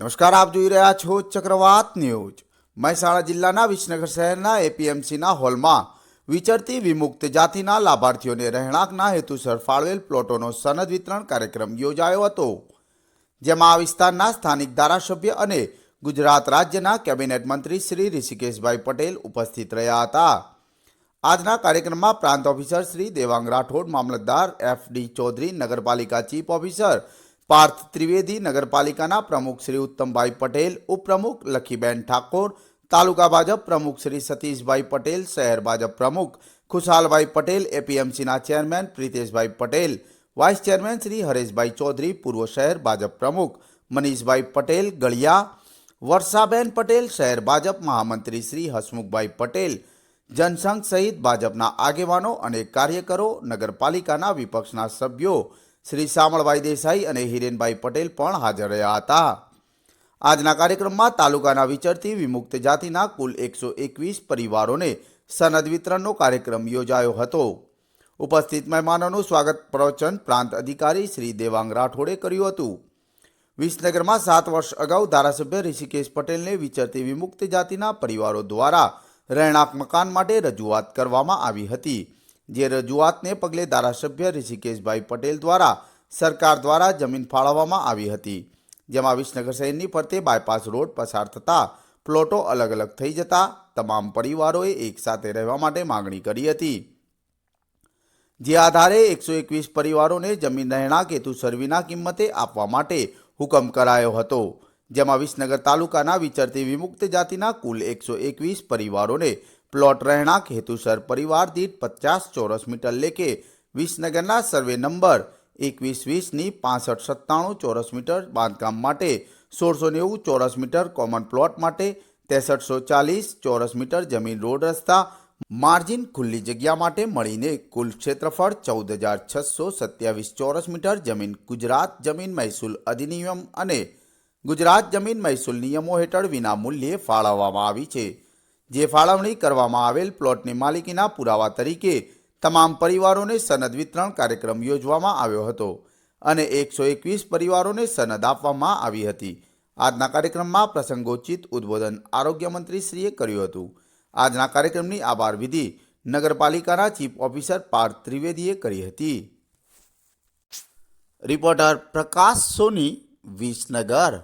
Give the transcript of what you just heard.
નમસ્કાર, આપ જોઈ રહ્યા છો ચક્રવાત ન્યૂઝ। મહેસાણા જિલ્લાના વિસનગર શહેરના એપીએમસીના હોલમાં વિચરતી વિમુક્ત જાતિના લાભાર્થીઓને રહેણાંકના હેતુસર ફાળવેલ પ્લોટોનો સનદ વિતરણ કાર્યક્રમ યોજાયો હતો, જેમાં આ વિસ્તારના સ્થાનિક ધારાસભ્ય અને ગુજરાત રાજ્યના કેબિનેટ મંત્રી શ્રી ઋષિકેશભાઈ પટેલ ઉપસ્થિત રહ્યા હતા। આજના કાર્યક્રમમાં પ્રાંત ઓફિસર શ્રી દેવાંગ રાઠોડ, મામલતદાર એફડી ચૌધરી, નગરપાલિકા ચીફ ઓફિસર पार्थ त्रिवेदी, नगरपालिका प्रमुख श्री उत्तमभाई पटेल, उपप्रमुख लखीबेन ठाकोर, तालुका भाजप प्रमुख श्री सतीशभाई पटेल, शहर भाजप प्रमुख Khushalbhai Patel, APMC chairman Priteshbhai Patel, vice chairman Shri Hareshbhai Chaudhary, पूर्व शहर भाजप प्रमुख मनीषभाई पटेल गलिया, वर्षाबेन पटेल, शहर भाजप महामंत्री श्री हसमुखभाई पटेल, जनसंघ सहित भाजपना आगेवानो अने कार्यकरो, नगरपालिकाना विपक्षना सभ्यो श्री शामळभाई देसाई और हिरेनभाई पटेल पण हाजर रह्या हता। आजना कार्यक्रम में तालुकाना विचरती विमुक्त जातिना कुल 121 परिवारों ने सनद वितरणनो कार्यक्रम योजायो हतो। उपस्थित मेहमानों स्वागत प्रवचन प्रांत अधिकारी श्री देवांग राठोड़े कर्युं हतुं। विसनगर में 7 वर्ष अगाऊ धारासभ्य ऋषिकेश पटेल ने विचरती विमुक्त जातिना परिवारों द्वारा રહેણાંક मकान माटे रजूआत करवामां आवी हती, जे रजूआतने पगले धारासभ्य ऋषिकेशभाई पटेल द्वारा सरकार द्वारा जमीन फाळववामां आवी हती, जेमां विसनगर शहेरनी फरते बायपास रोड पसार थता प्लोटो अलग अलग थई जता तमाम परिवारोए एक साथे रहेवा माटे मागणी करी हती। जे आधारे 121 परिवारोने जमीन રહેણાંક हेतुसर विना किंमते आपवा माटे हुकम करायो हतो, जेमां विसनगर तालुकाना विचरती विमुक्त जातिना कुल 121 परिवारोने प्लॉट રહેણાંક हेतुसर परिवार दीठ 50 ચોરસ मीटर लेखे विसनगरना सर्वे नंबर 2120 6597 ચોરસ मीटर बांधकाम माटे 1690 ચોરસ मीटर कॉमन प्लॉट माटे 6340 ચોરસ मीटर जमीन रोड रस्ता मार्जिन खुली जग्या माटे मळीने कुल क्षेत्रफळ 14627 ચોરસ मीटर जमीन गुजरात जमीन महसूल अधिनियम अने गुजरात जमीन महसूल नियमों हेठळ विना मूल्ये फाळववामां आवी छे, जे फाळवणी करवामां आवेल प्लॉटनी मालिकीना पुरावा तरीके तमाम परिवारोने सनद वितरण कार्यक्रम योजवामां आव्यो हतो अने 121 परिवारोने सनद आपवामां आवी हती। आजना कार्यक्रममां प्रसंगोचित उद्बोधन आरोग्य मंत्रीश्रीए कर्युं हतुं। आजना कार्यक्रमनी आभार विधि नगरपालिकाना चीफ ऑफिसर पार्थ त्रिवेदीए करी हती। रिपोर्टर प्रकाश सोनी, विसनगर।